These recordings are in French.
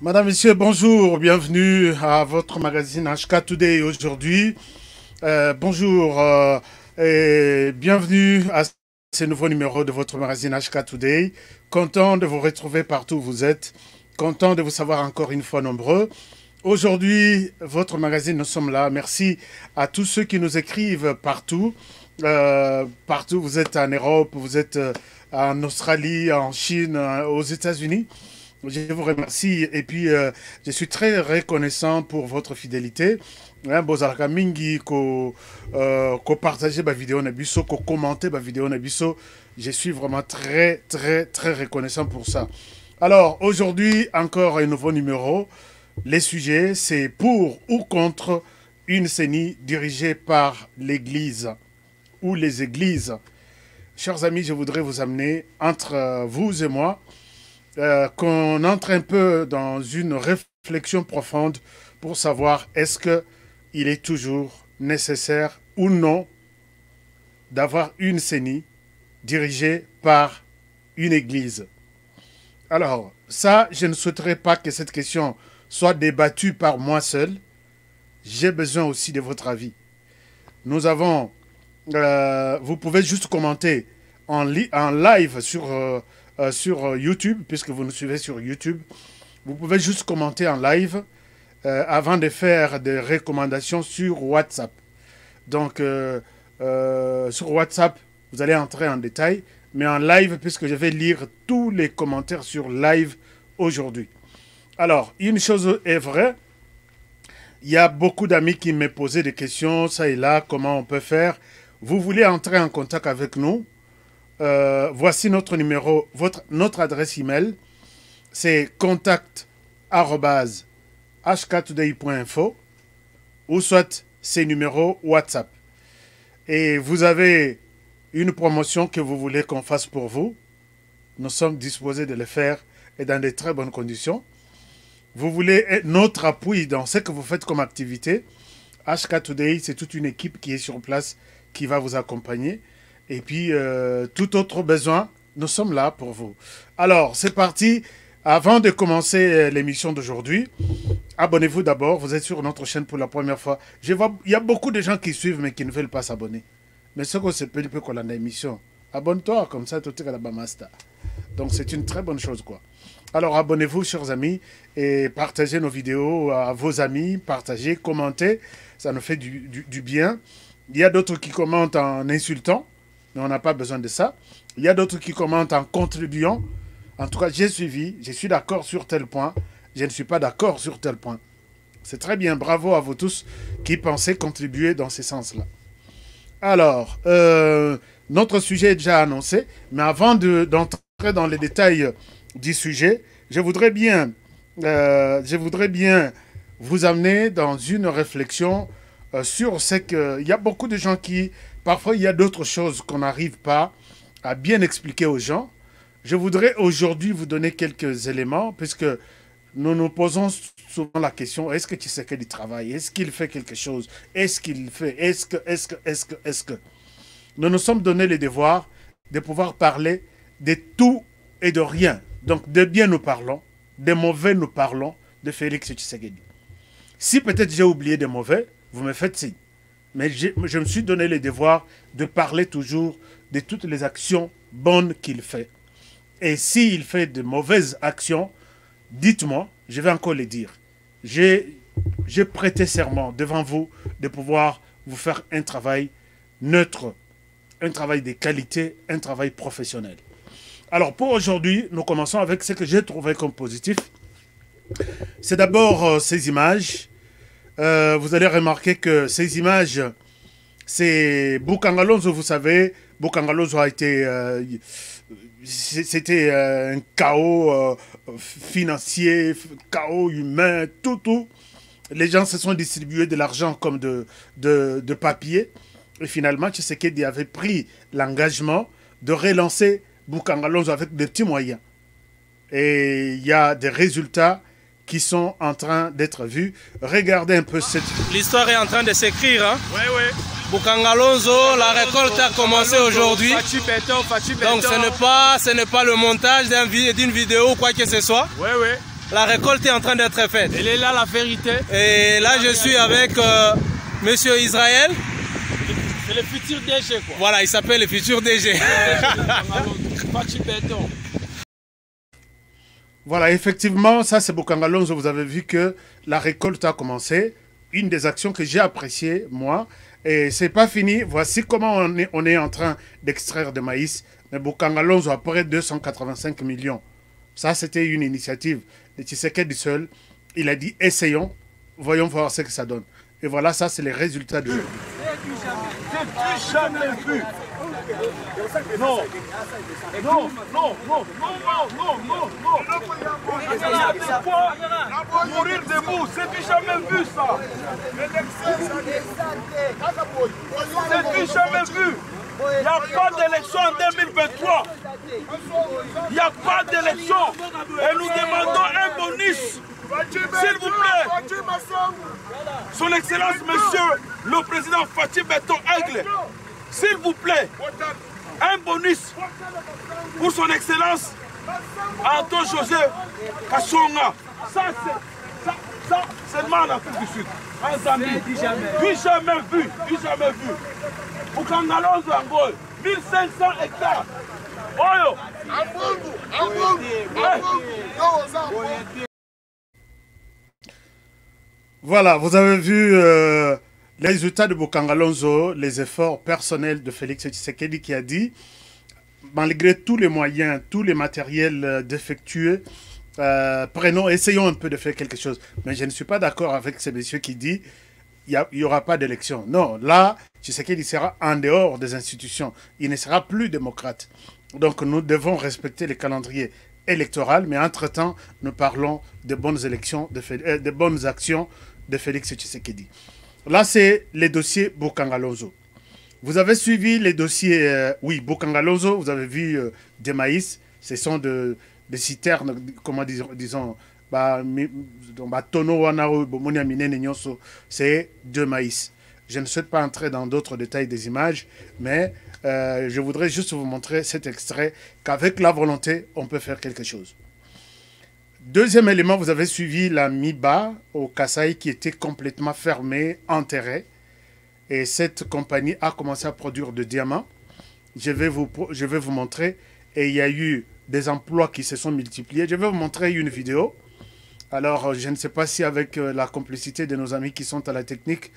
Madame, Monsieur, bonjour, bienvenue à votre magazine HK Today aujourd'hui. Bonjour et bienvenue à ce nouveau numéro de votre magazine HK Today. Content de vous retrouver partout où vous êtes, content de vous savoir encore une fois nombreux. Aujourd'hui, votre magazine, nous sommes là. Merci à tous ceux qui nous écrivent partout. Partout, vous êtes en Europe, vous êtes en Australie, en Chine, aux États-Unis. Je vous remercie et puis je suis très reconnaissant pour votre fidélité. Bozalaka mingi ko partager ma vidéo na biso, ko commenter ma vidéo na biso. Je suis vraiment très reconnaissant pour ça. Alors aujourd'hui encore un nouveau numéro. Les sujets c'est pour ou contre une CENI dirigée par l'Église ou les églises. Chers amis, je voudrais vous amener entre vous et moi. Qu'on entre un peu dans une réflexion profonde pour savoir est-ce qu'il est toujours nécessaire ou non d'avoir une CENI dirigée par une église. Alors, ça, je ne souhaiterais pas que cette question soit débattue par moi seul. J'ai besoin aussi de votre avis. Nous avons... vous pouvez juste commenter en live sur YouTube, puisque vous nous suivez sur YouTube. Vous pouvez juste commenter en live avant de faire des recommandations sur WhatsApp. Donc, sur WhatsApp, vous allez entrer en détail, mais en live, puisque je vais lire tous les commentaires sur live aujourd'hui. Alors, une chose est vraie, il y a beaucoup d'amis qui me posaient des questions, ça et là, comment on peut faire. Vous voulez entrer en contact avec nous? Voici notre numéro, notre adresse email, c'est contact@hktoday.info ou soit c'est numéro WhatsApp. Et vous avez une promotion que vous voulez qu'on fasse pour vous. Nous sommes disposés de le faire et dans de très bonnes conditions. Vous voulez notre appui dans ce que vous faites comme activité. HK Today, c'est toute une équipe qui est sur place qui va vous accompagner. Et puis, tout autre besoin, nous sommes là pour vous. Alors, c'est parti. Avant de commencer l'émission d'aujourd'hui, abonnez-vous d'abord. Vous êtes sur notre chaîne pour la première fois. Je vois, il y a beaucoup de gens qui suivent mais qui ne veulent pas s'abonner. Mais ce qu'on se peut qu'on a l'émission. Abonne-toi, comme ça, tout est à la Bamasta. Donc, c'est une très bonne chose, quoi. Alors, abonnez-vous, chers amis, et partagez nos vidéos à vos amis. Partagez, commentez. Ça nous fait du bien. Il y a d'autres qui commentent en insultant. Mais on n'a pas besoin de ça. Il y a d'autres qui commentent en contribuant. En tout cas, j'ai suivi, je suis d'accord sur tel point, je ne suis pas d'accord sur tel point. C'est très bien, bravo à vous tous qui pensez contribuer dans ce sens-là. Alors, notre sujet est déjà annoncé, mais avant d'entrer dans les détails du sujet, je voudrais bien vous amener dans une réflexion sur ce qu'il y a beaucoup de gens qui... Parfois, il y a d'autres choses qu'on n'arrive pas à bien expliquer aux gens. Je voudrais aujourd'hui vous donner quelques éléments, puisque nous nous posons souvent la question, est-ce que Tshisekedi travaille? Est-ce qu'il fait quelque chose? Est-ce qu'il fait? Est-ce que nous nous sommes donné le devoir de pouvoir parler de tout et de rien. Donc, de bien nous parlons, de mauvais nous parlons de Félix Tshisekedi. Si peut-être j'ai oublié de mauvais, vous me faites signe. Mais je me suis donné le devoir de parler toujours de toutes les actions bonnes qu'il fait. Et s'il fait de mauvaises actions, dites-moi, je vais encore le dire. J'ai prêté serment devant vous de pouvoir vous faire un travail neutre, un travail de qualité, un travail professionnel. Alors pour aujourd'hui, nous commençons avec ce que j'ai trouvé comme positif. C'est d'abord ces images. Vous allez remarquer que ces images, c'est Boukangalonzo, vous savez, Boukangalonzo a été, c'était un chaos financier, chaos humain, tout. Les gens se sont distribués de l'argent comme de papier. Et finalement, Tshisekedi avait pris l'engagement de relancer Boukangalonzo avec des petits moyens. Et il y a des résultats qui sont en train d'être vus. Regardez un peu cette... L'histoire est en train de s'écrire. Hein? Oui. Boukangalonzo, la récolte a commencé aujourd'hui. Donc ce n'est pas le montage d'une vidéo ou quoi que ce soit. Oui. la récolte est en train d'être faite. Elle est là la vérité. Et là, je suis avec Monsieur Israël. C'est le futur DG quoi. Voilà, il s'appelle le futur DG. Voilà, effectivement, ça c'est Bokangalonzo. Vous avez vu que la récolte a commencé. Une des actions que j'ai appréciées, moi. Et c'est pas fini. Voici comment on est en train d'extraire de maïs. Mais Bokangalonzo a près de 285 millions. Ça, c'était une initiative de Tshisekedi seul. Il a dit, essayons, voyons voir ce que ça donne. Et voilà, ça, c'est les résultats de... C'est jamais vu. Non. Non, non, non, non, non, non. Mourir debout, c'est jamais vu ça. C'est jamais vu. Il n'y a pas d'élection en 2023. Il n'y a pas d'élection. Et nous demandons un bonus. S'il vous plaît. Son Excellence, Monsieur le Président Fatih Beton Aigle, s'il vous plaît, un bonus pour Son Excellence Anton José Kassonga. Ça, c'est seulement en Afrique du Sud. En Zambie. Du jamais vu. Du jamais vu. Pour Kangalonzo Angol, 1500 hectares. Oyo. Voilà, vous avez vu les résultats de Bokangalonzo, les efforts personnels de Félix Tshisekedi qui a dit, malgré tous les moyens, tous les matériels défectueux, essayons un peu de faire quelque chose. Mais je ne suis pas d'accord avec ces messieurs qui disent il n'y aura pas d'élection. Non, là, Tshisekedi sera en dehors des institutions. Il ne sera plus démocrate. Donc nous devons respecter les calendriers électoraux, mais entre-temps, nous parlons de bonnes élections, de bonnes actions de Félix Tshisekedi. Là, c'est les dossiers Bokangalonzo. Vous avez suivi les dossiers, oui, Bokangalonzo, vous avez vu des maïs, ce sont des citernes, comment disons, c'est de maïs. Je ne souhaite pas entrer dans d'autres détails des images, mais je voudrais juste vous montrer cet extrait qu'avec la volonté, on peut faire quelque chose. Deuxième élément, vous avez suivi la Miba au Kasaï qui était complètement fermée, enterrée. Et cette compagnie a commencé à produire de diamants. Je vais vous montrer. Et il y a eu des emplois qui se sont multipliés. Je vais vous montrer une vidéo. Alors, je ne sais pas si avec la complicité de nos amis qui sont à la technique,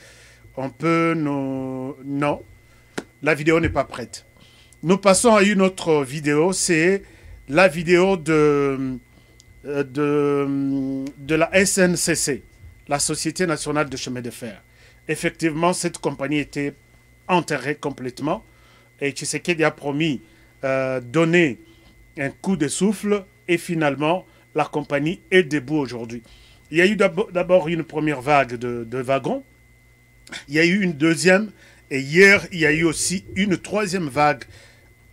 on peut nous... Non, la vidéo n'est pas prête. Nous passons à une autre vidéo. C'est la vidéo de la SNCC, la Société Nationale de Chemin de Fer. Effectivement, cette compagnie était enterrée complètement et Tshisekedi a promis donner un coup de souffle et finalement, la compagnie est debout aujourd'hui. Il y a eu d'abord une première vague de wagons, il y a eu une deuxième et hier, il y a eu aussi une troisième vague,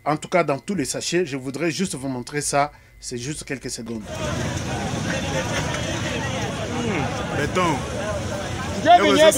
en tout cas dans tous les sachets. Je voudrais juste vous montrer ça. C'est juste quelques secondes. Béton. Béton.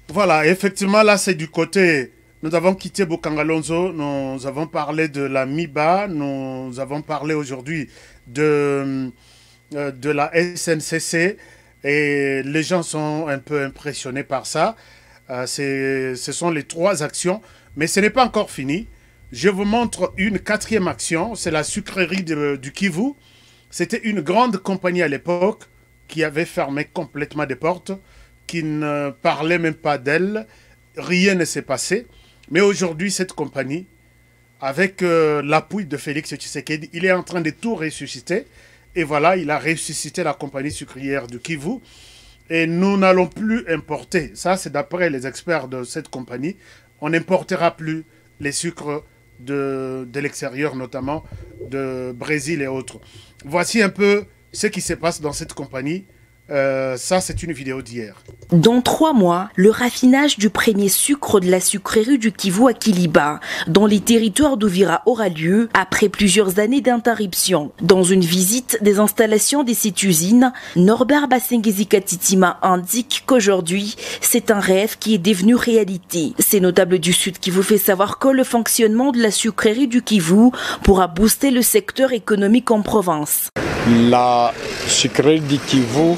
Voilà, effectivement, là, c'est du côté... Nous avons quitté Bokangalonzo, nous avons parlé de la Miba, nous avons parlé aujourd'hui de la SNCC, et les gens sont un peu impressionnés par ça. Ce sont les trois actions, mais ce n'est pas encore fini. Je vous montre une quatrième action, c'est la sucrerie du Kivu. C'était une grande compagnie à l'époque qui avait fermé complètement des portes, qui ne parlait même pas d'elle. Rien ne s'est passé. Mais aujourd'hui, cette compagnie, avec l'appui de Félix Tshisekedi, il est en train de tout ressusciter. Et voilà, il a ressuscité la compagnie sucrière du Kivu. Et nous n'allons plus importer. Ça, c'est d'après les experts de cette compagnie. On n'importera plus les sucres de l'extérieur, notamment de Brésil et autres. Voici un peu ce qui se passe dans cette compagnie. Ça, c'est une vidéo d'hier. Dans 3 mois, le raffinage du premier sucre de la sucrerie du Kivu à Kiliba, dans les territoires d'Uvira, aura lieu après plusieurs années d'interruption. Dans une visite des installations de cette usine, Norbert Basengezi Katitima indique qu'aujourd'hui, c'est un rêve qui est devenu réalité. Ces notables du Sud qui vous fait savoir que le fonctionnement de la sucrerie du Kivu pourra booster le secteur économique en province. La sucrerie du Kivu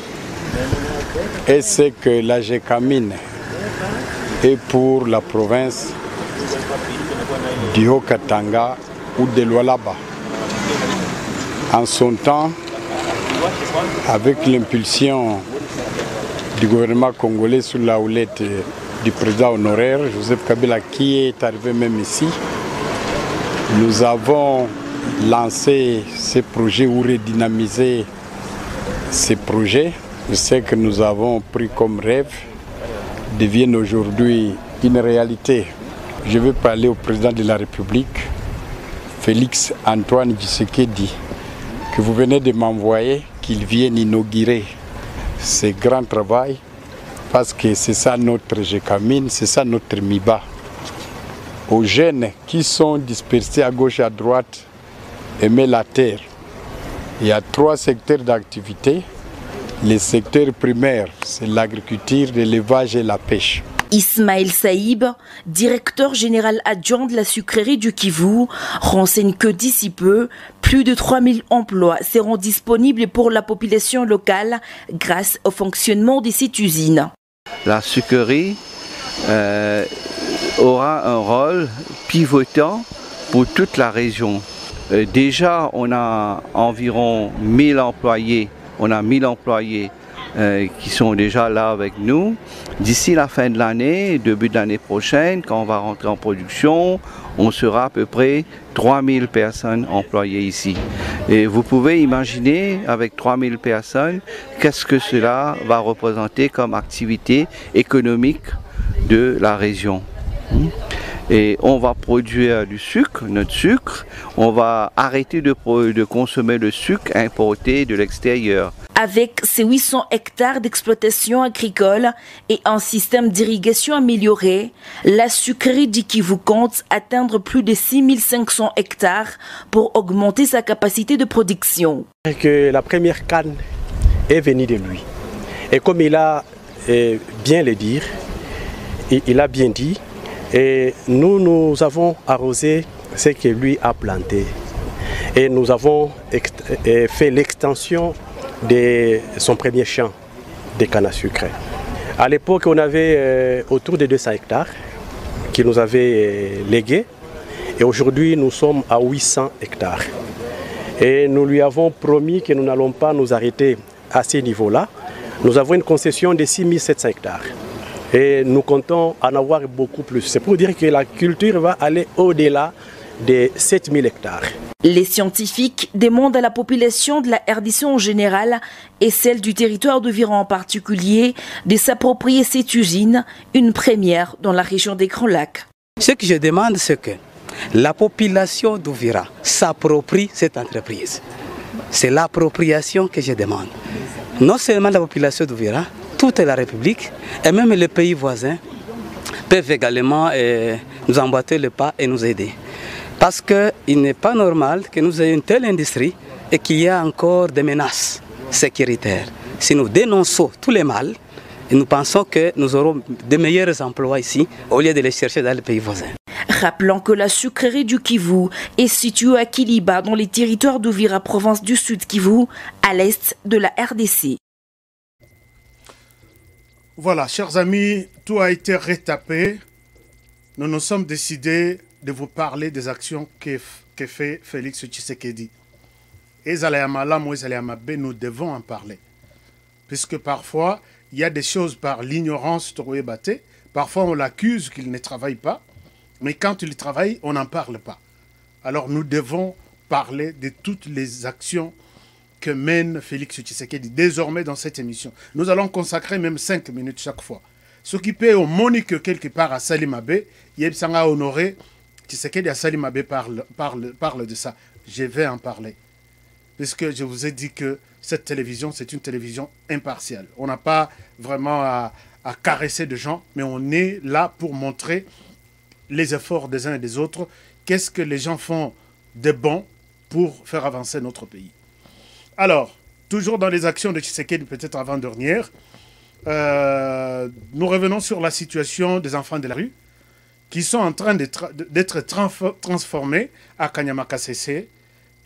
est ce que la Gécamine est pour la province du Haut-Katanga ou de l'Oualaba. En son temps, avec l'impulsion du gouvernement congolais sous la houlette du président honoraire Joseph Kabila, qui est arrivé même ici, nous avons lancé ces projets ou redynamiser ces projets. Je sais que nous avons pris comme rêve deviennent aujourd'hui une réalité. Je vais parler au président de la République, Félix Antoine Tshisekedi, que vous venez de m'envoyer, qu'il vienne inaugurer ce grand travail, parce que c'est ça notre Gécamine, c'est ça notre MIBA. Aux jeunes qui sont dispersés à gauche et à droite, aimer la terre. Il y a 3 secteurs d'activité. Les secteurs primaires, c'est l'agriculture, l'élevage et la pêche. Ismaël Saïb, directeur général adjoint de la sucrerie du Kivu, renseigne que d'ici peu, plus de 3000 emplois seront disponibles pour la population locale grâce au fonctionnement de cette usine. La sucrerie aura un rôle pivotant pour toute la région. Déjà, on a environ 1000 employés. On a 1000 employés qui sont déjà là avec nous. D'ici la fin de l'année, début de l'année prochaine, quand on va rentrer en production, on sera à peu près 3000 personnes employées ici. Et vous pouvez imaginer, avec 3000 personnes, qu'est-ce que cela va représenter comme activité économique de la région. Et on va produire du sucre, notre sucre. On va arrêter de consommer le sucre importé de l'extérieur. Avec ses 800 hectares d'exploitation agricole et un système d'irrigation amélioré, la sucrerie du Kivu compte atteindre plus de 6500 hectares pour augmenter sa capacité de production. Que la première canne est venue de lui. Et comme il a bien le dire, il a bien dit, et nous avons arrosé ce que lui a planté. Et nous avons fait l'extension de son premier champ de canne à sucre. À l'époque, on avait autour de 200 hectares qui nous avaient légués. Et aujourd'hui, nous sommes à 800 hectares. Et nous lui avons promis que nous n'allons pas nous arrêter à ce niveau-là. Nous avons une concession de 6700 hectares. Et nous comptons en avoir beaucoup plus. C'est pour dire que la culture va aller au-delà de 7000 hectares. Les scientifiques demandent à la population de la RDC en général et celle du territoire d'Uvira en particulier de s'approprier cette usine, une première dans la région des Grands Lacs. Ce que je demande, c'est que la population d'Uvira s'approprie cette entreprise. C'est l'appropriation que je demande. Non seulement la population d'Uvira, toute la République et même les pays voisins peuvent également nous emboîter le pas et nous aider. Parce qu'il n'est pas normal que nous ayons une telle industrie et qu'il y ait encore des menaces sécuritaires. Si nous dénonçons tous les mal, nous pensons que nous aurons de meilleurs emplois ici au lieu de les chercher dans les pays voisins. Rappelons que la sucrerie du Kivu est située à Kiliba, dans les territoires d'Uvira, province du Sud Kivu, à l'est de la RDC. Voilà, chers amis, tout a été retapé. Nous nous sommes décidés de vous parler des actions que fait Félix Tshisekedi. Et nous devons en parler. Puisque parfois, il y a des choses par l'ignorance, parfois on l'accuse qu'il ne travaille pas, mais quand il travaille, on n'en parle pas. Alors nous devons parler de toutes les actions que mène Félix Tshisekedi désormais dans cette émission. Nous allons consacrer même 5 minutes chaque fois. Ce qui peut au Monique quelque part à Salimabé, Yebsanga honoré, Tshisekedi à Salimabé parle de ça. Je vais en parler. Puisque je vous ai dit que cette télévision, c'est une télévision impartiale. On n'a pas vraiment à caresser des gens, mais on est là pour montrer les efforts des uns et des autres. Qu'est-ce que les gens font de bon pour faire avancer notre pays. Alors, toujours dans les actions de Tshisekedi, peut-être avant-dernière, nous revenons sur la situation des enfants de la rue qui sont en train d'être transformés à Kanyama-Kasese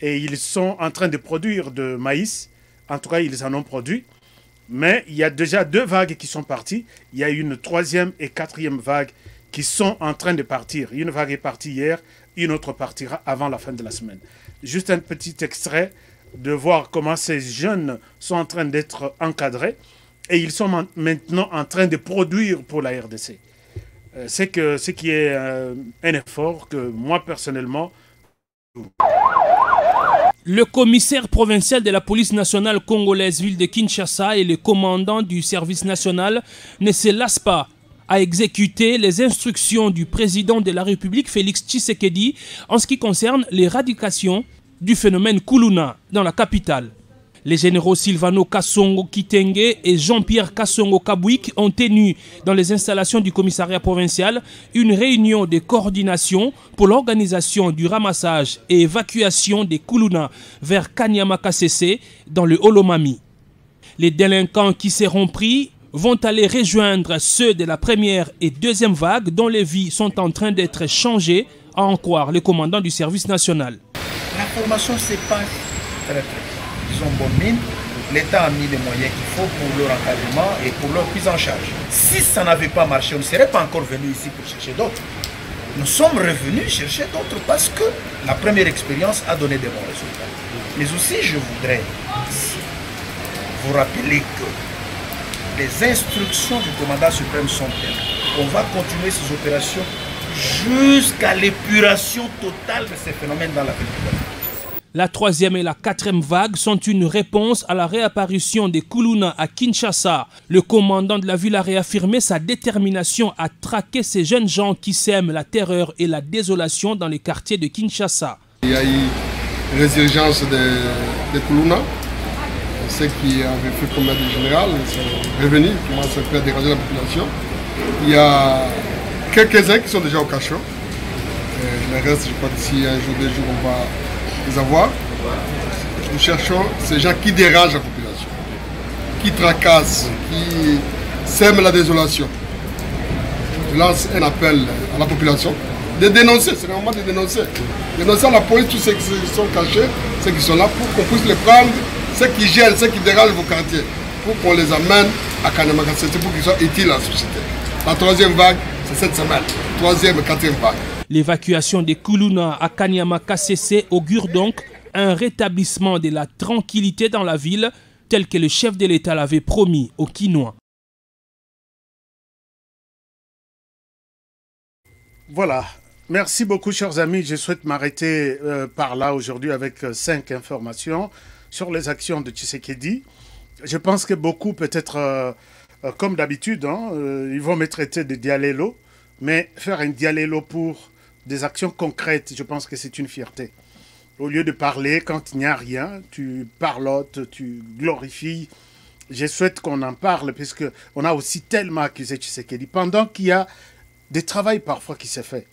et ils sont en train de produire de maïs. En tout cas, ils en ont produit. Mais il y a déjà 2 vagues qui sont parties. Il y a une 3e et 4e vague qui sont en train de partir. Une vague est partie hier, une autre partira avant la fin de la semaine. Juste un petit extrait de voir comment ces jeunes sont en train d'être encadrés et ils sont maintenant en train de produire pour la RDC. C'est que ce qui est un effort que moi personnellement... Le commissaire provincial de la police nationale congolaise ville de Kinshasa et le commandant du service national ne se lassent pas à exécuter les instructions du président de la République Félix Tshisekedi en ce qui concerne l'éradication du phénomène Kuluna dans la capitale. Les généraux Silvano Kassongo Kitenge et Jean-Pierre Kassongo Kabouik ont tenu dans les installations du commissariat provincial une réunion de coordination pour l'organisation du ramassage et évacuation des Kuluna vers Kanyama-Kasese dans le Holomami. Les délinquants qui seront pris vont aller rejoindre ceux de la première et deuxième vague dont les vies sont en train d'être changées, à en croire le commandant du service national. La formation se passe très bien. Ils ont bonne mine. L'État a mis les moyens qu'il faut pour leur encadrement et pour leur prise en charge. Si ça n'avait pas marché, on ne serait pas encore venu ici pour chercher d'autres. Nous sommes revenus chercher d'autres parce que la première expérience a donné des bons résultats. Mais aussi, je voudrais vous rappeler que les instructions du commandant suprême sont telles. On va continuer ces opérations jusqu'à l'épuration totale de ces phénomènes dans la ville. La 3e et la 4e vague sont une réponse à la réapparition des Kuluna à Kinshasa. Le commandant de la ville a réaffirmé sa détermination à traquer ces jeunes gens qui sèment la terreur et la désolation dans les quartiers de Kinshasa. Il y a eu une résurgence des Kuluna. Ceux qui avaient fait combat de général sont revenus, ils commencent à faire déranger la population. Il y a quelques-uns qui sont déjà au cachot. Le reste, je crois qu'ici, un jour, 2 jours, on va les avoir. Nous cherchons ces gens qui dérangent la population, qui tracassent, qui sèment la désolation. Je lance un appel à la population de dénoncer, c'est le moment de dénoncer. Dénoncer à la police tous ceux qui sont cachés, ceux qui sont là pour qu'on puisse les prendre, ceux qui gênent, ceux qui dérangent vos quartiers, pour qu'on les amène à Kanyama-Kasese pour qu'ils soient utiles à la société. La 3e vague, c'est cette semaine. 3e et 4e vague. L'évacuation des Kuluna à Kanyama-Kasese augure donc un rétablissement de la tranquillité dans la ville, tel que le chef de l'État l'avait promis aux Kinois. Voilà. Merci beaucoup, chers amis. Je souhaite m'arrêter par là aujourd'hui avec 5 informations sur les actions de Tshisekedi. Je pense que beaucoup, peut-être, comme d'habitude, ils vont me traiter de dialélo, mais faire un dialélo pour des actions concrètes, je pense que c'est une fierté. Au lieu de parler quand il n'y a rien, tu parlotes, tu glorifies. Je souhaite qu'on en parle, puisqu'on a aussi tellement accusé Tshisekedi, pendant qu'il y a des travails parfois qui s'est fait.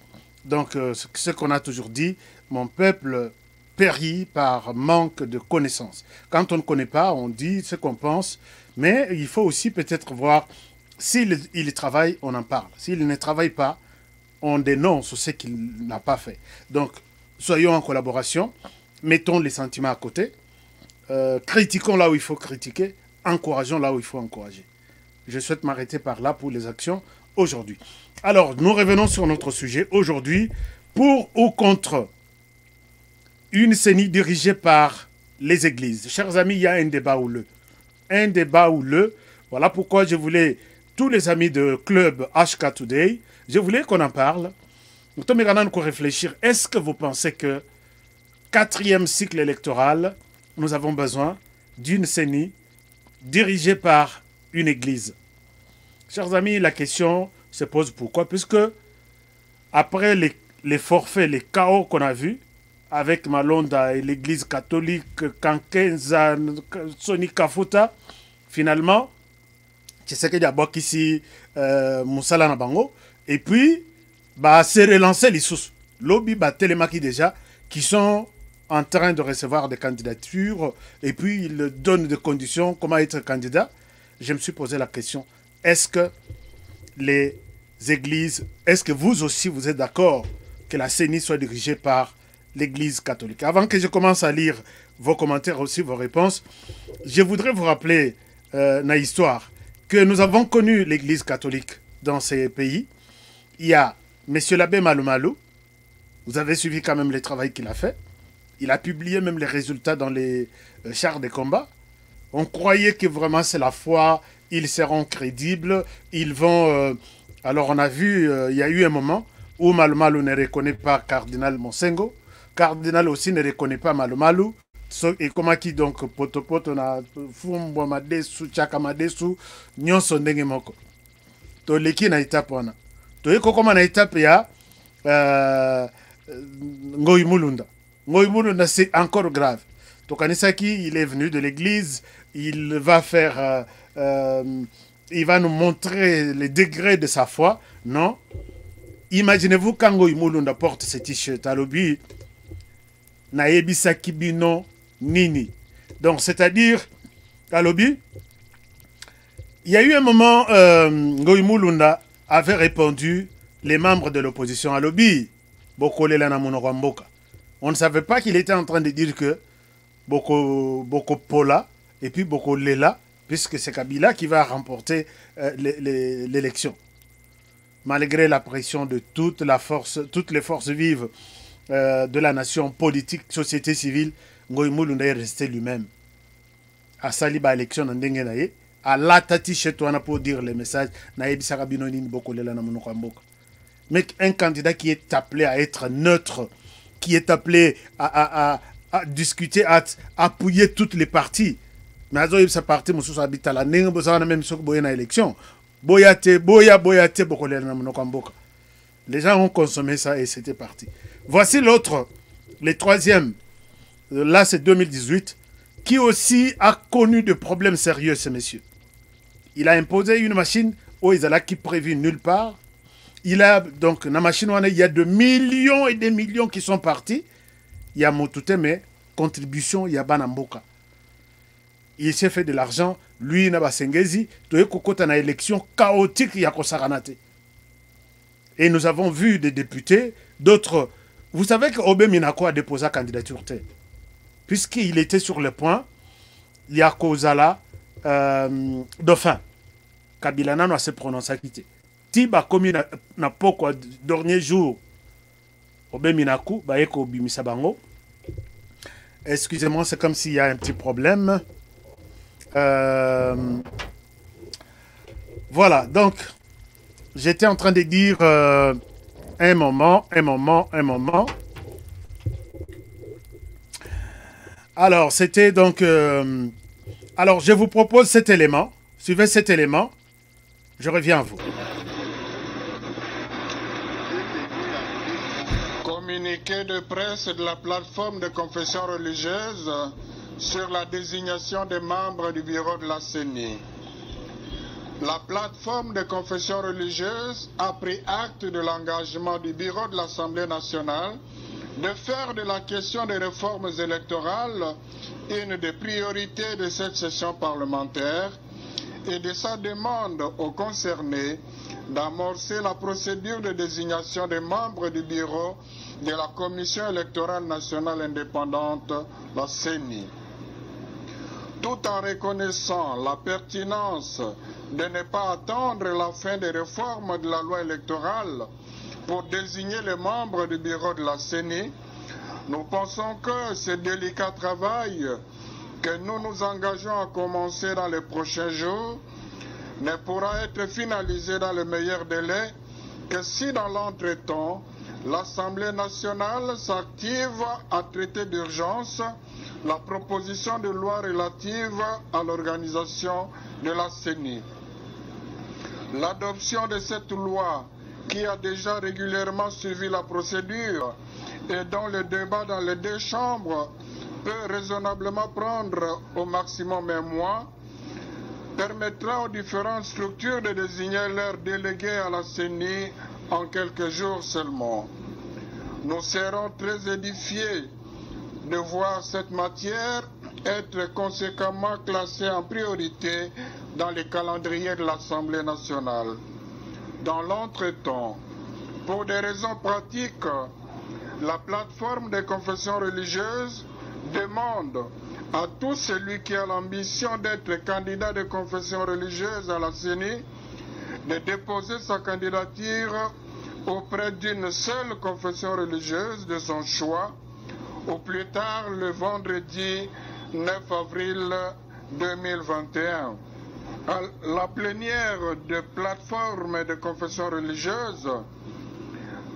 Donc, ce qu'on a toujours dit, mon peuple périt par manque de connaissances. Quand on ne connaît pas, on dit ce qu'on pense, mais il faut aussi peut-être voir, s'il travaille, on en parle. S'il ne travaille pas, on dénonce ce qu'il n'a pas fait. Donc, soyons en collaboration, mettons les sentiments à côté, critiquons là où il faut critiquer, encourageons là où il faut encourager. Je souhaite m'arrêter par là pour les actions aujourd'hui. Alors, nous revenons sur notre sujet aujourd'hui, pour ou contre une CENI dirigée par les églises. Chers amis, il y a un débat houleux. Un débat houleux. Voilà pourquoi je voulais, tous les amis de Club HK Today, je voulais qu'on en parle. Nous sommes en train de réfléchir. Est-ce que vous pensez que 4e cycle électoral, nous avons besoin d'une CENI dirigée par une église? Chers amis, la question se pose pourquoi? Puisque après les forfaits, les chaos qu'on a vus, avec Malonda et l'église catholique Kankenza Soni Kafuta, finalement, c'est que d'abord ici Moussala Nabango, et puis bah c'est relancé les sous lobby bah télémaki déjà qui sont en train de recevoir des candidatures et puis ils donnent des conditions comment être candidat. Je me suis posé la question, est-ce que les églises, est-ce que vous aussi vous êtes d'accord que la CENI soit dirigée par l'église catholique? Avant que je commence à lire vos commentaires aussi, vos réponses, je voudrais vous rappeler la histoire que nous avons connu l'église catholique dans ces pays. Il y a M. l'abbé Malomalou, vous avez suivi quand même le travail qu'il a fait. Il a publié même les résultats dans les chars de combat. On croyait que vraiment c'est la foi, ils seront crédibles, ils vont... alors on a vu, il y a eu un moment où Malomalou ne reconnaît pas Cardinal Monsengo. Cardinal aussi ne reconnaît pas Malomalou. Et comment qui donc potopoto na fumbo madesu chaka madesu nyonso ndenge moko. To leki na étape wana. To eko koma na étape ya Ngoyi Mulunda. Ngoyi Mulunda c'est encore grave. To Kanisaki, il est venu de l'église, il va faire il va nous montrer les degrés de sa foi, non? Imaginez-vous quand Ngoyi Mulunda porte ce t-shirt à l'obi na yebisaki bino nini. Donc, c'est-à-dire, à l'obi, il y a eu un moment, Ngoyi Mulunda avait répondu les membres de l'opposition à l'obi, Boko Lela na Monoko Mboka. On ne savait pas qu'il était en train de dire que Boko Pola et puis Boko Lela, puisque c'est Kabila qui va remporter l'élection. Malgré la pression de toutes les forces vives de la nation politique, société civile, Ngoyi Mulunda est resté lui-même. À Saliba élection en Dengenaye, à la tati chez toi pour dire les messages, mais un candidat qui est appelé à être neutre, qui est appelé à discuter, à appuyer toutes les parties. Mais à sa partie, Moussous habite à la Nengue, même sur Boyana élection. Boyate, les gens ont consommé ça et c'était parti. Voici l'autre, le troisième, là c'est 2018, qui aussi a connu de problèmes sérieux, ce monsieur. Il a imposé une machine où ils allaient qui prévu nulle part. Il a donc, dans la machine, il y a des millions et des millions qui sont partis. Il y a Motute, mais contribution, il y a Banamboka. Il s'est fait de l'argent, lui, il n'a pas Sengezi, il y a une élection chaotique, il y a Kosaranate. Et nous avons vu des députés, d'autres. Vous savez qu'Obé Minako a déposé sa candidature, puisqu'il était sur le point, il y a Kozala, Dauphin. Kabila n'a pas se prononcé à quitter. Tiba comme na poko dernier jour, Obé Minako, Baeko Bimisabango. Excusez-moi, c'est comme s'il y a un petit problème. Voilà, donc, j'étais en train de dire un moment. Alors, c'était donc... alors, je vous propose cet élément. Suivez cet élément. Je reviens à vous. Communiqué de presse de la plateforme de confession religieuse sur la désignation des membres du bureau de la CENI. La plateforme de confession religieuse a pris acte de l'engagement du bureau de l'Assemblée nationale de faire de la question des réformes électorales une des priorités de cette session parlementaire et de sa demande aux concernés d'amorcer la procédure de désignation des membres du bureau de la Commission électorale nationale indépendante, la CENI. Tout en reconnaissant la pertinence de ne pas attendre la fin des réformes de la loi électorale pour désigner les membres du bureau de la CENI, nous pensons que ce délicat travail que nous nous engageons à commencer dans les prochains jours ne pourra être finalisé dans le meilleur délai que si dans l'entretemps, l'Assemblée nationale s'active à traiter d'urgence la proposition de loi relative à l'organisation de la CENI. L'adoption de cette loi, qui a déjà régulièrement suivi la procédure, et dont le débat dans les deux chambres peut raisonnablement prendre au maximum un mois, permettra aux différentes structures de désigner leurs délégués à la CENI en quelques jours seulement. Nous serons très édifiés de voir cette matière être conséquemment classée en priorité dans les calendriers de l'Assemblée nationale. Dans l'entretemps, pour des raisons pratiques, la plateforme des confessions religieuses demande à tout celui qui a l'ambition d'être candidat de confession religieuse à la CENI de déposer sa candidature auprès d'une seule confession religieuse de son choix, au plus tard le vendredi 9 avril 2021. À la plénière de plateformes de confession religieuse,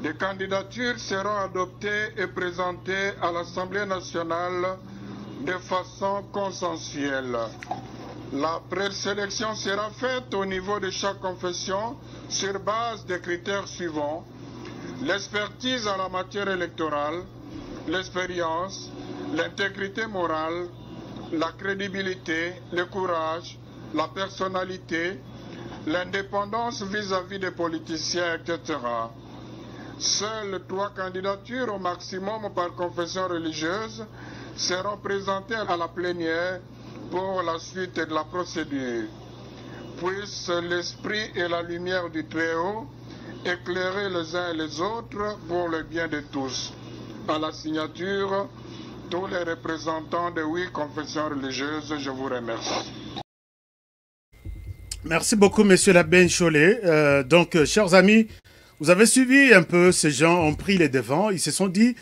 des candidatures seront adoptées et présentées à l'Assemblée nationale de façon consensuelle. La présélection sera faite au niveau de chaque confession sur base des critères suivants: l'expertise en la matière électorale, l'expérience, l'intégrité morale, la crédibilité, le courage, la personnalité, l'indépendance vis-à-vis des politiciens, etc. Seules 3 candidatures au maximum par confession religieuse seront présentées à la plénière pour la suite de la procédure. Puisse l'esprit et la lumière du Très-Haut éclairer les uns et les autres pour le bien de tous. À la signature, tous les représentants de 8 confessions religieuses, je vous remercie. Merci beaucoup, monsieur l'abbé Cholet. Chers amis, vous avez suivi un peu, ces gens ont pris les devants, ils se sont dit,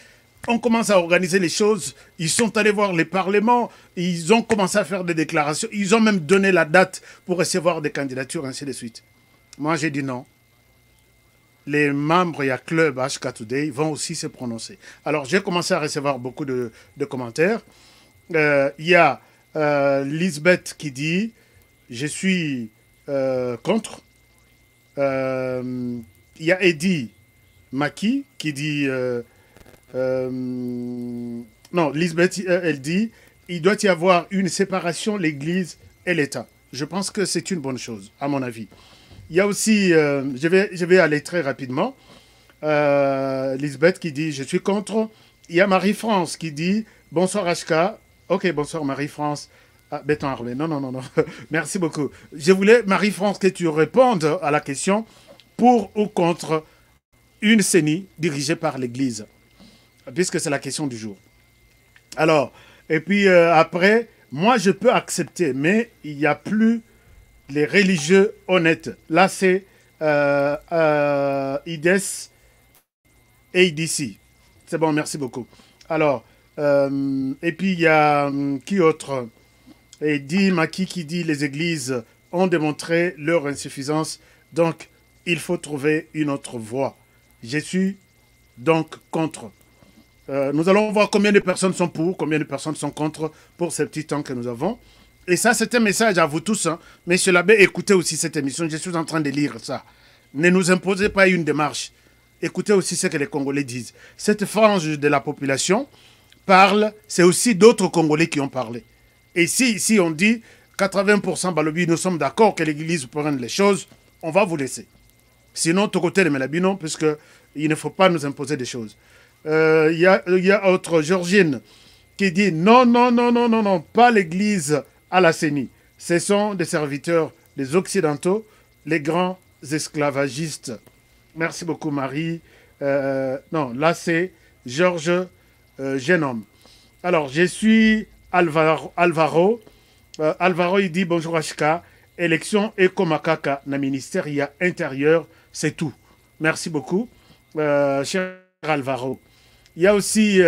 on commence à organiser les choses, ils sont allés voir les parlements, ils ont commencé à faire des déclarations, ils ont même donné la date pour recevoir des candidatures, ainsi de suite. Moi, j'ai dit non. Les membres, il y a Club HK Today, vont aussi se prononcer. Alors, j'ai commencé à recevoir beaucoup de commentaires. Il y a Lisbeth qui dit, je suis contre. Il y a Eddie Maki qui dit... non, Lisbeth, elle dit, il doit y avoir une séparation, l'Église et l'État. Je pense que c'est une bonne chose, à mon avis. Il y a aussi, je vais aller très rapidement, Lisbeth qui dit, je suis contre. Il y a Marie-France qui dit, bonsoir HK. Ok, bonsoir Marie-France. Ah, béton armé. Non, non, non, non. Merci beaucoup. Je voulais, Marie-France, que tu répondes à la question pour ou contre une CENI dirigée par l'Église, puisque c'est la question du jour. Alors, et puis après, moi je peux accepter, mais il n'y a plus les religieux honnêtes. Là, c'est IDES et IDC. C'est bon, merci beaucoup. Alors, et puis il y a qui autre? Et dit Maki qui dit les églises ont démontré leur insuffisance, donc il faut trouver une autre voie. Je suis donc contre. Nous allons voir combien de personnes sont pour, combien de personnes sont contre pour ces petits temps que nous avons. Et ça, c'est un message à vous tous. Hein. Monsieur l'abbé, écoutez aussi cette émission. Je suis en train de lire ça. Ne nous imposez pas une démarche. Écoutez aussi ce que les Congolais disent. Cette frange de la population parle, c'est aussi d'autres Congolais qui ont parlé. Et si ici on dit 80% Balobi, nous sommes d'accord que l'Église prenne les choses, on va vous laisser. Sinon, tout côté de Melabino, puisqu'il ne faut pas nous imposer des choses. Il y a autre, Georgine, qui dit non, non, non, non, non, non, pas l'Église à la CENI. Ce sont des serviteurs des Occidentaux, les grands esclavagistes. Merci beaucoup, Marie. Non, là, c'est Georges Genome. Alors, je suis Alvaro. Alvaro, il dit bonjour HK. Élection Ekomakaka, na ministère intérieur, c'est tout. Merci beaucoup, cher Alvaro. Il y a aussi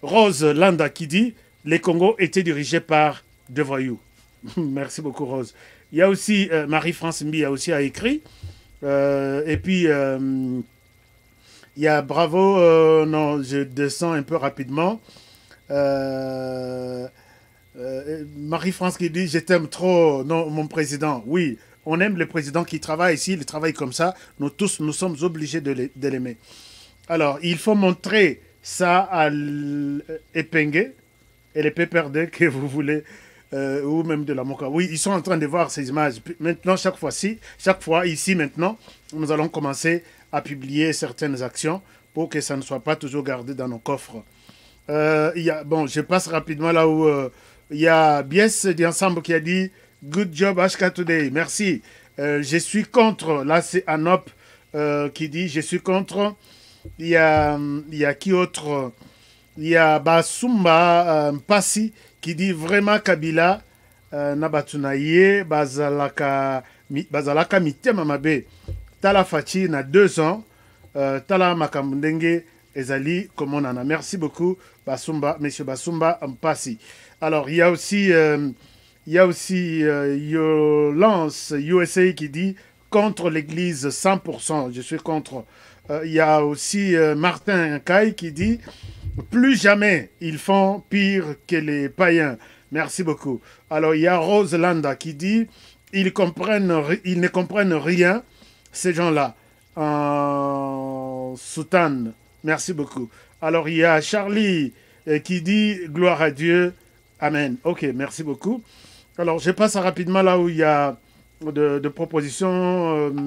Rose Landa qui dit les Congos étaient dirigés par des voyous. Merci beaucoup, Rose. Il y a aussi Marie-France Mbi a écrit. Et puis, il y a Bravo. Non, je descends un peu rapidement. Marie-France qui dit « Je t'aime trop, non, mon président ». Oui, on aime le président qui travaille ici, il travaille comme ça. Nous tous, nous sommes obligés de l'aimer. Alors, il faut montrer ça à Epengue et les PPRD que vous voulez, ou même de la Moka. Oui, ils sont en train de voir ces images. Maintenant, chaque fois, ici, maintenant, nous allons commencer à publier certaines actions pour que ça ne soit pas toujours gardé dans nos coffres. Bon, je passe rapidement là où il y a Bies d'ensemble qui a dit « Good job HK Today ». Merci. Je suis contre. Là, c'est Anop qui dit « Je suis contre ». Il y a qui autre? Il y a Basumba Mpasi qui dit vraiment Kabila Nabatunaye Bazalaka Mitema Mabe Tala Fachi na 2 ans Tala Makambundenge Ezali comme on en a. Merci beaucoup Basumba, monsieur Basumba Mpasi. Alors il y a aussi Yolance USA qui dit contre l'église 100%. Je suis contre. Il y a aussi Martin Kai qui dit plus jamais ils font pire que les païens. Merci beaucoup. Alors il y a Rose Landa qui dit ils ne comprennent rien, ces gens-là, en soutane. Merci beaucoup. Alors il y a Charlie qui dit gloire à Dieu. Amen. Ok, merci beaucoup. Alors je passe rapidement là où il y a de propositions.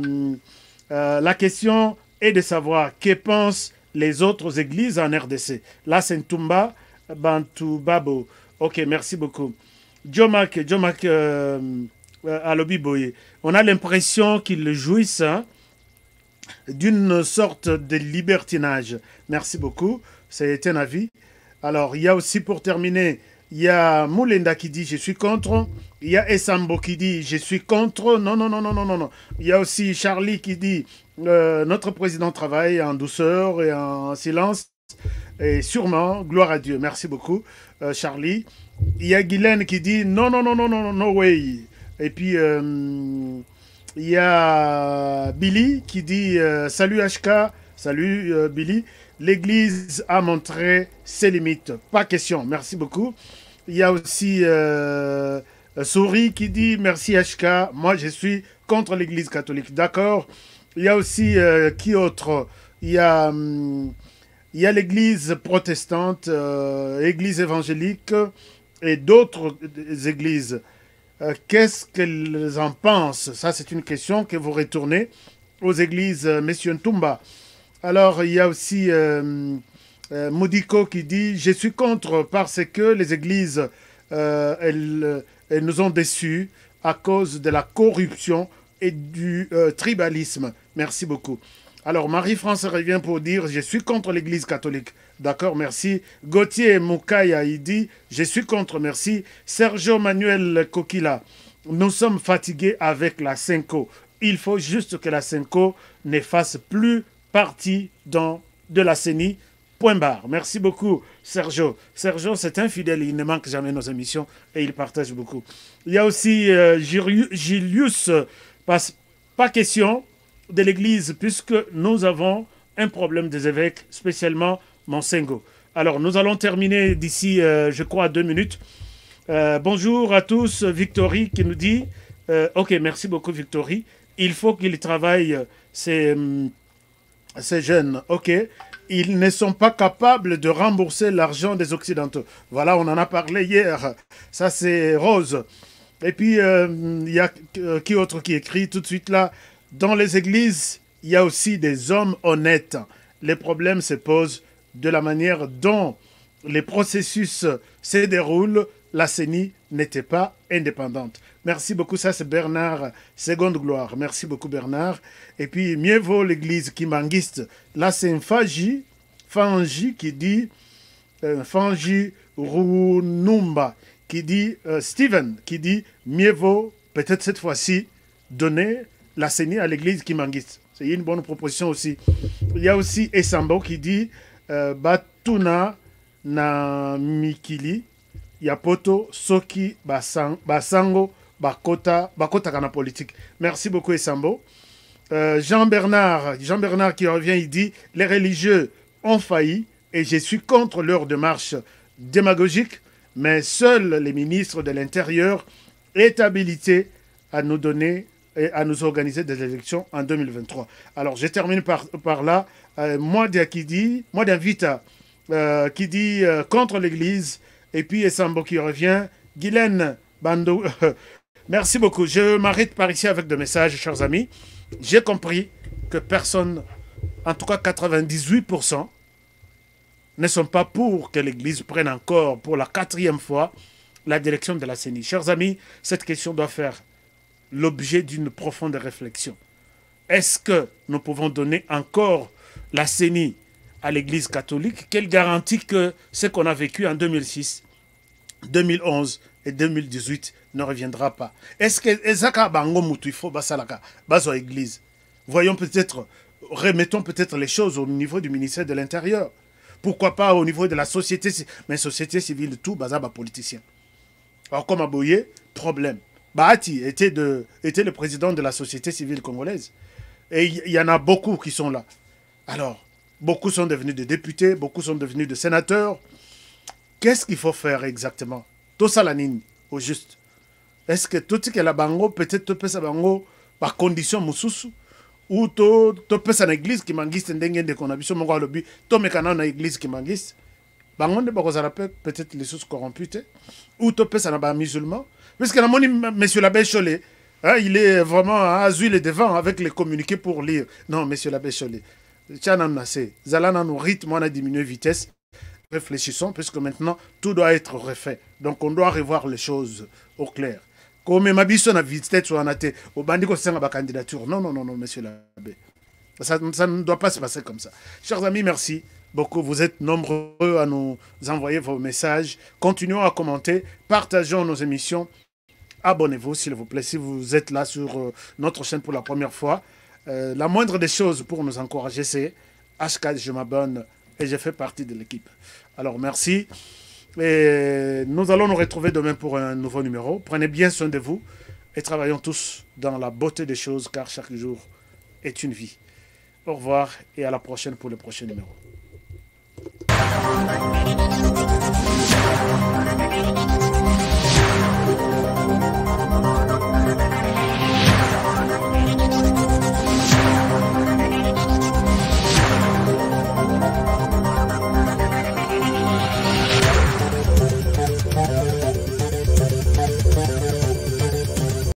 La question est de savoir que pensent les autres églises en RDC. Là, c'est Ntumba, Bantu Babo. Ok, merci beaucoup. Jomak Alobi Boye. On a l'impression qu'ils jouissent d'une sorte de libertinage. Merci beaucoup. C'est un avis. Alors, il y a aussi, pour terminer, il y a Moulenda qui dit « Je suis contre ». Il y a Essambo qui dit « Je suis contre ». Non, non, non, non, non, non, non. Il y a aussi Charlie qui dit « Notre président travaille en douceur et en silence. » Et sûrement, gloire à Dieu. Merci beaucoup, Charlie. Il y a Guylaine qui dit « Non, non, non, non, non, no way ». Et puis, il y a Billy qui dit « Salut HK, salut Billy ». L'Église a montré ses limites. Pas question. Merci beaucoup. Il y a aussi Souris qui dit « Merci HK, moi je suis contre l'Église catholique. » D'accord. Il y a aussi, qui autre? Il y a l'Église protestante, Église évangélique et d'autres églises. Qu'est-ce qu'elles en pensent? Ça, c'est une question que vous retournez aux églises, Monsieur Ntumba. Alors, il y a aussi Moudiko qui dit « Je suis contre parce que les églises, elles nous ont déçus à cause de la corruption et du tribalisme. » Merci beaucoup. Alors, Marie-France revient pour dire « Je suis contre l'église catholique. » D'accord, merci. Gauthier Moukaya, il dit « Je suis contre, merci. » Sergio Manuel Kokila, nous sommes fatigués avec la Senko. Il faut juste que la Senko ne fasse plus partie de la CENI, point barre. Merci beaucoup, Sergio. Sergio, c'est un fidèle, il ne manque jamais nos émissions et il partage beaucoup. Il y a aussi Julius, pas question de l'Église, puisque nous avons un problème des évêques, spécialement Monsengo. Alors, nous allons terminer d'ici, je crois, 2 minutes. Bonjour à tous, Victory qui nous dit, ok, merci beaucoup, Victory. Il faut qu'ils travaillent, ces jeunes, ok, ils ne sont pas capables de rembourser l'argent des Occidentaux. Voilà, on en a parlé hier. Ça, c'est Rose. Et puis, il y a qui autre qui écrit tout de suite là, dans les églises, il y a aussi des hommes honnêtes. Les problèmes se posent de la manière dont les processus se déroulent. La CENI n'était pas indépendante. Merci beaucoup, ça c'est Bernard, seconde gloire. Merci beaucoup Bernard. Et puis, mieux vaut l'église kimbanguiste. Là c'est Fanji qui dit, Fanji Runumba, qui dit, Steven, qui dit, mieux vaut peut-être cette fois-ci donner la CENI à l'église kimbanguiste. C'est une bonne proposition aussi. Il y a aussi Essambo qui dit, Batuna na Mikili, Yapoto, Soki, Basango, Bakota Kana politique. Merci beaucoup, Essambo. Jean-Bernard qui revient, il dit « Les religieux ont failli et je suis contre leur démarche démagogique, mais seuls les ministres de l'Intérieur est habilité à nous donner et à nous organiser des élections en 2023. Alors, je termine par là. Moi qui dit contre l'Église, et puis Essambo qui revient. Guylaine Bando, merci beaucoup. Je m'arrête par ici avec des messages, chers amis. J'ai compris que personne, en tout cas 98%, ne sont pas pour que l'Église prenne encore pour la 4e fois la direction de la CENI. Chers amis, cette question doit faire l'objet d'une profonde réflexion. Est-ce que nous pouvons donner encore la CENI à l'Église catholique? Quelle garantie que ce qu'on a vécu en 2006, 2011 et 2018 ne reviendra pas? Est-ce que Ezaka Bango Mutuifo Basalaka, Baso Église? Voyons peut-être, remettons peut-être les choses au niveau du ministère de l'Intérieur. Pourquoi pas au niveau de la société, mais société civile, tout, Bazaba politicien. Alors comme Aboye, problème. Bahati était le président de la société civile congolaise. Et il y en a beaucoup qui sont là. Alors, beaucoup sont devenus des députés, beaucoup sont devenus des sénateurs. Qu'est-ce qu'il faut faire exactement? Tout ça la ligne, au juste. Est-ce que tout ce que la bango, peut-être tout peut ça bango par condition mususu, ou tout peut ça l'église qui mangiste n'dengue de qu'on a vu sur mon lobby, tout me canon na église qui mangiste. Bango ne pas peut-être les sous corrompus, ou tout peut ça na musulman. Parce que monsieur l'abbé Cholet, hein, il est vraiment à le devant avec les communiqués pour lire. Non, monsieur l'abbé Cholet, Zalana nous rythme, on a diminué vitesse. Réfléchissons, puisque maintenant, tout doit être refait. Donc, on doit revoir les choses au clair. Comme ma biso na vitesse ou anate, au bandiko senga ba candidature. Non, monsieur l'abbé. Ça ne doit pas se passer comme ça. Chers amis, merci beaucoup. Vous êtes nombreux à nous envoyer vos messages. Continuons à commenter. Partageons nos émissions. Abonnez-vous, s'il vous plaît, si vous êtes là sur notre chaîne pour la première fois. La moindre des choses pour nous encourager, c'est hashtag je m'abonne et je fais partie de l'équipe. Alors, merci. Et nous allons nous retrouver demain pour un nouveau numéro. Prenez bien soin de vous et travaillons tous dans la beauté des choses, car chaque jour est une vie. Au revoir et à la prochaine pour le prochain numéro.